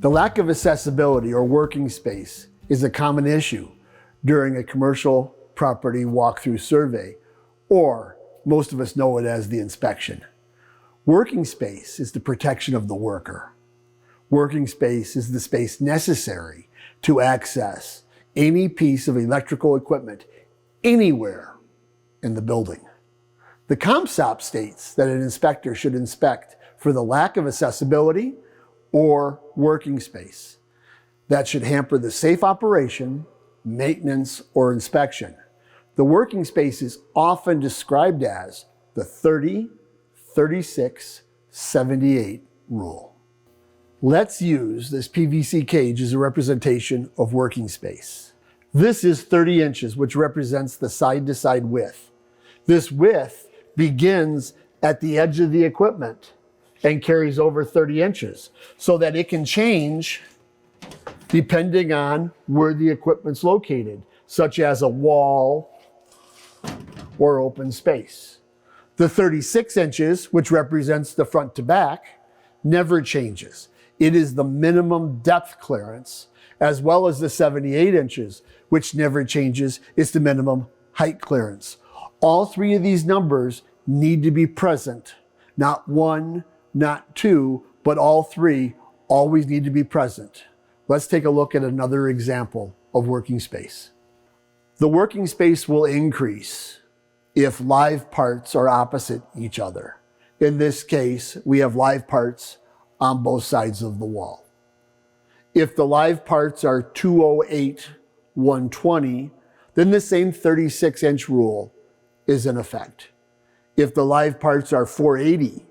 The lack of accessibility or working space is a common issue during a commercial property walkthrough survey, or most of us know it as the inspection. Working space is the protection of the worker. Working space is the space necessary to access any piece of electrical equipment anywhere in the building. The CompSop states that an inspector should inspect for the lack of accessibility or working space that should hamper the safe operation, maintenance, or inspection. The working space is often described as the 30-36-78 rule. Let's use this PVC cage as a representation of working space. This is 30 inches, which represents the side-to-side width. This width begins at the edge of the equipment and carries over 30 inches so that it can change depending on where the equipment's located, such as a wall or open space. The 36 inches, which represents the front to back, never changes. It is the minimum depth clearance, as well as the 78 inches, which never changes. It's the minimum height clearance. All three of these numbers need to be present. Not one, not two, but all three always need to be present. Let's take a look at another example of working space. The working space will increase if live parts are opposite each other. In this case, we have live parts on both sides of the wall. If the live parts are 208, 120, then the same 36-inch rule is in effect. If the live parts are 480,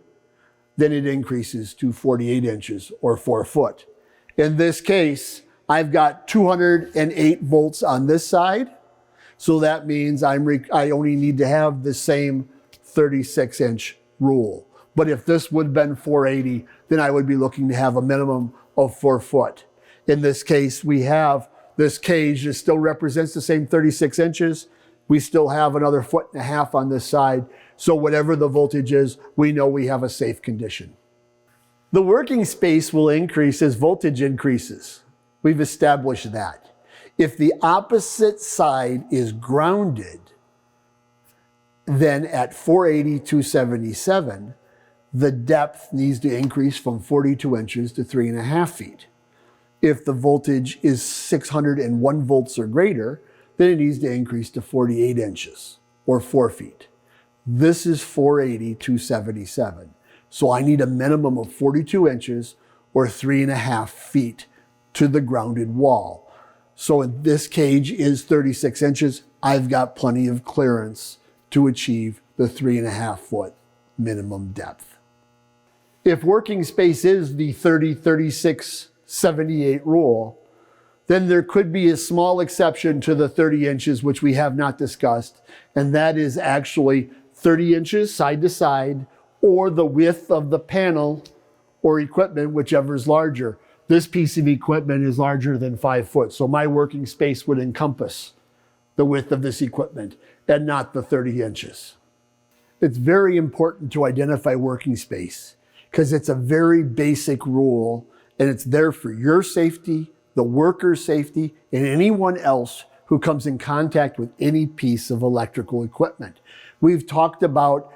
then it increases to 48 inches or 4 foot. In this case, I've got 208 volts on this side, so that means I only need to have the same 36-inch rule. But if this would have been 480, then I would be looking to have a minimum of 4 foot. In this case, we have this cage that still represents the same 36 inches. We still have another 1.5 feet on this side. So whatever the voltage is, we know we have a safe condition. The working space will increase as voltage increases. We've established that. If the opposite side is grounded, then at 480, 277, the depth needs to increase from 42 inches to 3.5 feet. If the voltage is 601 volts or greater, then it needs to increase to 48 inches or 4 feet. This is 480, 277. So I need a minimum of 42 inches or 3.5 feet to the grounded wall. So if this cage is 36 inches, I've got plenty of clearance to achieve the 3.5 foot minimum depth. If working space is the 30-36-78 rule, then there could be a small exception to the 30 inches, which we have not discussed, and that is actually 30 inches side to side, or the width of the panel or equipment, whichever is larger. This piece of equipment is larger than 5 foot, so my working space would encompass the width of this equipment and not the 30 inches. It's very important to identify working space because it's a very basic rule, and it's there for your safety, the worker's safety, and anyone else who comes in contact with any piece of electrical equipment. We've talked about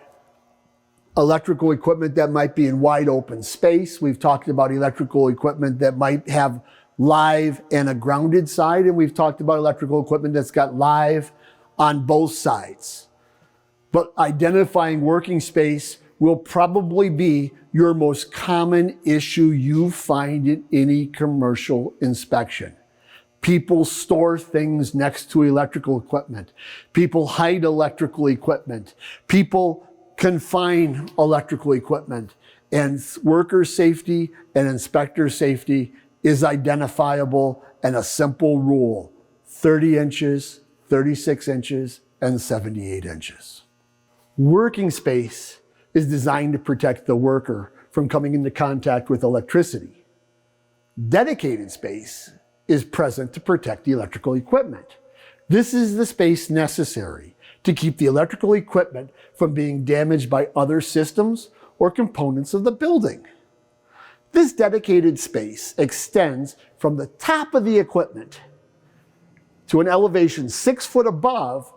electrical equipment that might be in wide open space. We've talked about electrical equipment that might have live and a grounded side, and we've talked about electrical equipment that's got live on both sides. But identifying working space will probably be your most common issue you find in any commercial inspection. People store things next to electrical equipment. People hide electrical equipment. People confine electrical equipment. And worker safety and inspector safety is identifiable in a simple rule: 30 inches, 36 inches, and 78 inches. Working space is designed to protect the worker from coming into contact with electricity. Dedicated space is present to protect the electrical equipment. This is the space necessary to keep the electrical equipment from being damaged by other systems or components of the building. This dedicated space extends from the top of the equipment to an elevation 6 foot above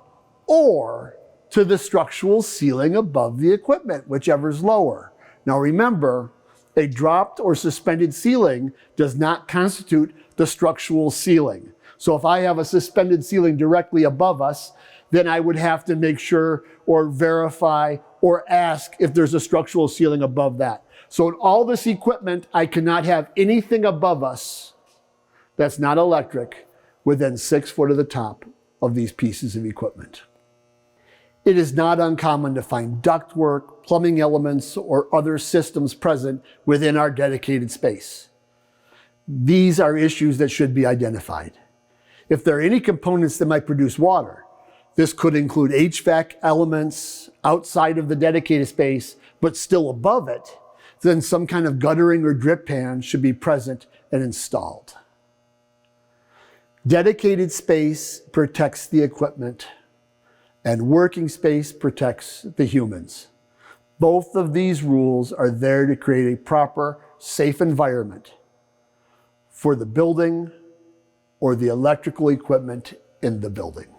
or to the structural ceiling above the equipment, whichever's lower. Now remember, a dropped or suspended ceiling does not constitute the structural ceiling. So if I have a suspended ceiling directly above us, then I would have to make sure or verify or ask if there's a structural ceiling above that. So in all this equipment, I cannot have anything above us that's not electric within 6 foot of the top of these pieces of equipment. It is not uncommon to find ductwork, plumbing elements, or other systems present within our dedicated space. These are issues that should be identified. If there are any components that might produce water, this could include HVAC elements outside of the dedicated space, but still above it, then some kind of guttering or drip pan should be present and installed. Dedicated space protects the equipment, and working space protects the humans. Both of these rules are there to create a proper, safe environment for the building or the electrical equipment in the building.